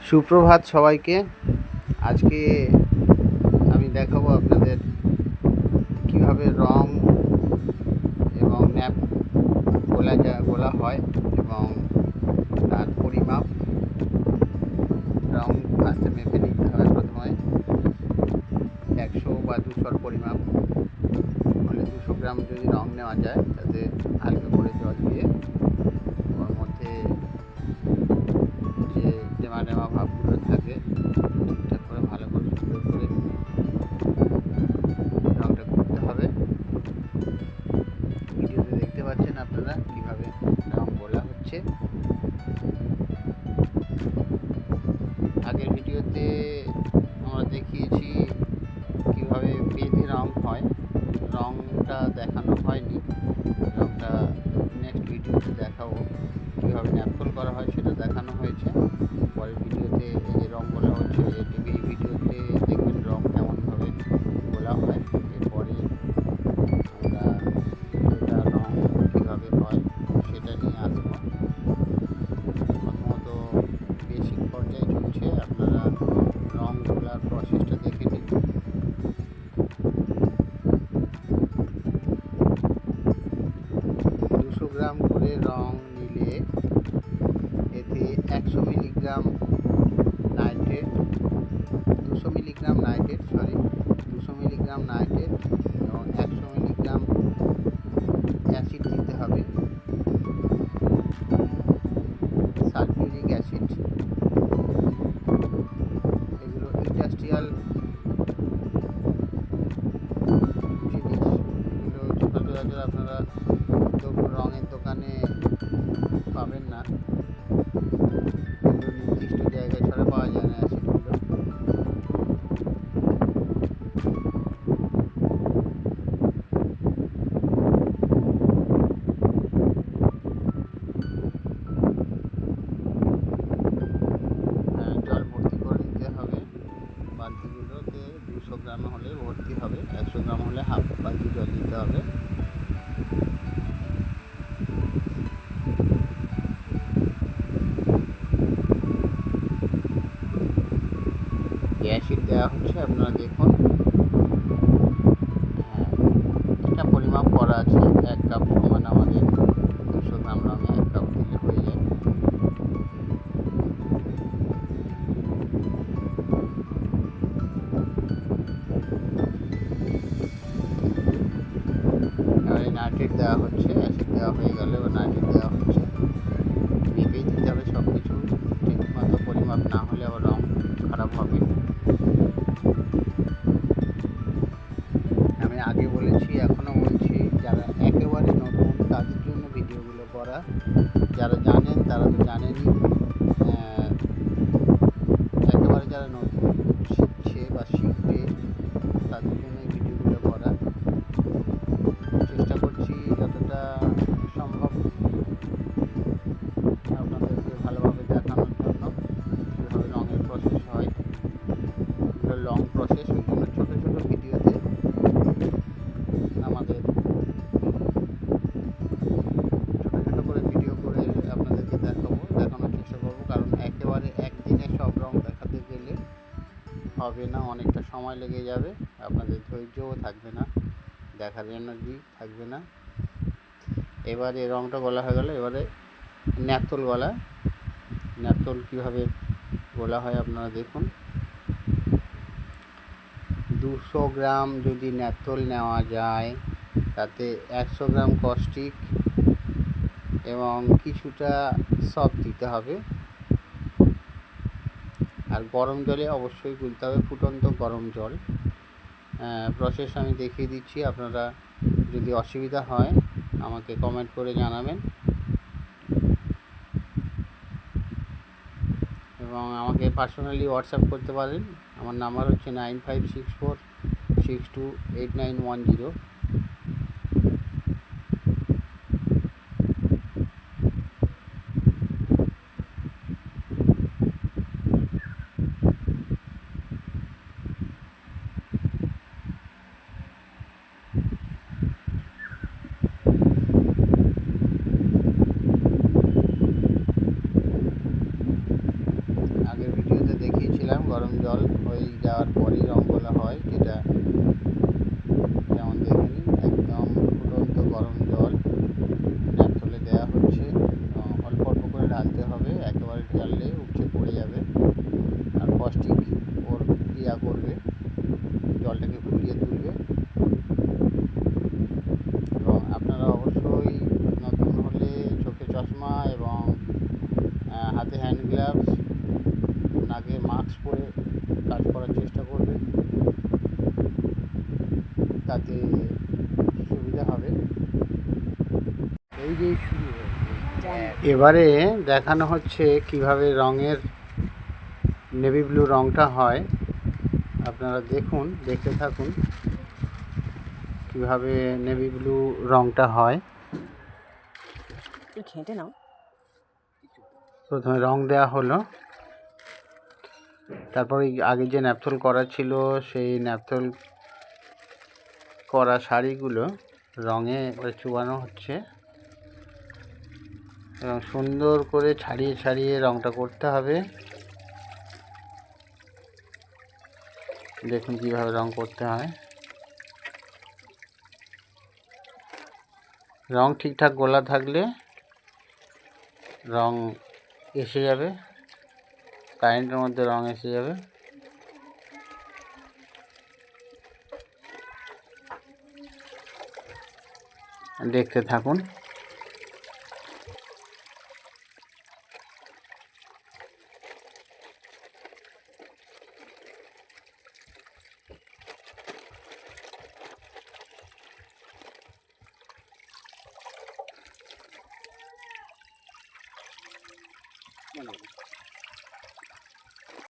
সুপ্রভাত সবাইকে। আজকে আমি দেখাবো আপনাদের কিভাবে রং এবং ন্যাপ গোলা হয় এবং তার পরিমাপ। রং আস্তে মেপে নিতে হবে প্রথমে 100 বা 200 পরিমাপ হলে 200 গ্রাম যদি রং নেওয়া যায়, তাতে হালকা করে জল দিয়ে ওর মধ্যে যে টেমা ভাবগুলো থাকে ঠিকঠাক করে ভালো করে সুন্দর করে রংটা করতে হবে। ভিডিওতে দেখতে পাচ্ছেন আপনারা কিভাবে রং গোলা হচ্ছে। আগের ভিডিওতে আমরা দেখিয়েছি কিভাবে বেঁধে রং হয়, রংটা দেখানো হয়নি। রংটা নেক্সট ভিডিওতে দেখাবো। কীভাবে ন্যাপথল করা হয় সেটা দেখানো হয়েছে। পরের ভিডিওতে এই যে রং গোলা হচ্ছে, এই ভিডিওতে দেখবেন রং কেমনভাবে গোলা হয়। এরপরে আমরা ভিডিওটা রং কীভাবে হয় সেটা নিয়ে আসবো। প্রথমত বেসিক পর্যায়ে চলছে, আপনারা রং গোলার প্রসেসটা দেখে নিন। 200 গ্রাম করে রং নিলে এতে 100 মিলিগ্রাম নাইট্রেট, 200 মিলিগ্রাম নাইট্রেট এবং 100 মিলিগ্রাম অ্যাসিড দিতে হবে, সালফিউরিক অ্যাসিড। এগুলো ইন্ডাস্ট্রিয়াল জিনিস, এগুলো সচরাচর আপনারা রঙের দোকানে পাবেন না। এগুলো নির্দিষ্ট জায়গায় ছাড়া পাওয়া যায় না অ্যাসিডগুলো। জল ভর্তি করে নিতে হবে বালতিগুলোতে। 200 গ্রাম হলে ভর্তি হবে, 100 গ্রাম হলে হাফ বালতি জল দিতে হবে। অ্যাসিড দেওয়া হচ্ছে, আপনারা দেখুন। এটা পরিমাপ করা আছে, 1 কাপ সমান আমাদের 200 গ্রাম রঙে 1 কাপ দিলে হয়ে যায়। এবারে নাইট্রেট দেওয়া হচ্ছে, অ্যাসিড দেওয়া হয়ে গেলে এবার নাইট্রেট দেওয়া হচ্ছে। মেপেই দিতে হবে সব কিছু, ঠিকমতো পরিমাপ না হলে আবার রং খারাপ হবে। আমি আগে বলেছি, এখনও বলছি, যারা একেবারে নতুন তাদের জন্য ভিডিওগুলো করা। যারা জানেন তারা তো জানেনই, একেবারে যারা নতুন শিখছে বা শিখবে তাদের জন্য এই ভিডিওগুলো করা। চেষ্টা করছি যতটা সম্ভব আপনাদেরকে ভালোভাবে দেখানোর জন্য কীভাবে রঙের প্রসেস হয়। এগুলো লং প্রসেস, ওই জন্য ছোটো ছোটো ভিডিওতে আমাদের ছোটো করে ভিডিও করে আপনাদেরকে দেখানোর চেষ্টা করব। কারণ একেবারে একদিনে সব রং দেখাতে গেলে হবে না, অনেকটা সময় লেগে যাবে, আপনাদের ধৈর্যও থাকবে না, দেখার এনার্জি থাকবে না। এবারে রংটা গলা হয়ে গেলে এবারে ন্যাপথল গলা। ন্যাপথল কীভাবে গোলা হয় আপনারা দেখুন। 200 গ্রাম যদি ন্যাপথল নেওয়া যায়, তাতে 100 গ্রাম কস্টিক এবং কিছুটা সব দিতে হবে। আর গরম জলে অবশ্যই গুলতে হবে, ফুটন্ত গরম জল। প্রসেস আমি দেখিয়ে দিচ্ছি, আপনারা যদি অসুবিধা হয় আমাকে কমেন্ট করে জানাবেন এবং আমাকে পার্সোনালি হোয়াটসঅ্যাপ করতে পারেন। আমার নাম্বার হচ্ছে 9564628910। আগের ভিডিও দিলাম, গরম জল হয়ে যাওয়ার পরই রং বলা হয়, যেটা যেমন দেখে নিন একদম ফুটন্ত গরম জল ন্যাপথলে দেওয়া হচ্ছে। অল্প অল্প করে ঢালতে হবে, একেবারে ঢাললে উপচে পড়ে যাবে আর কস্টিক ওর ক্রিয়া করবে, জলটাকে ফুলিয়ে তুলবে। এবং আপনারা অবশ্যই নতুন হলে চোখে চশমা এবং হাতে হ্যান্ড গ্লাভস, নাকে মাস্ক পরে কাজ করার চেষ্টা করবেন, তাতে সুবিধা হবে। এই যে শুরু এবারে দেখানো হচ্ছে কিভাবে রঙের নেভি ব্লু রঙটা হয়। আপনারা দেখুন, দেখতে থাকুন কিভাবে নেভি ব্লু রঙটা হয়। ঘেঁটে নাও। প্রথমে রং দেওয়া হলো, তারপর আগে যে ন্যাপথল করা ছিল সেই ন্যাপথল করা শাড়িগুলো রঙে চুবানো হচ্ছে এবং সুন্দর করে ছাড়িয়ে ছাড়িয়ে রংটা করতে হবে। দেখুন কিভাবে রং করতে হয়। রং ঠিকঠাক গোলা থাকলে রং এসে যাবে, কারেন্টের মধ্যে রং এসে যাবে। দেখতে থাকুন।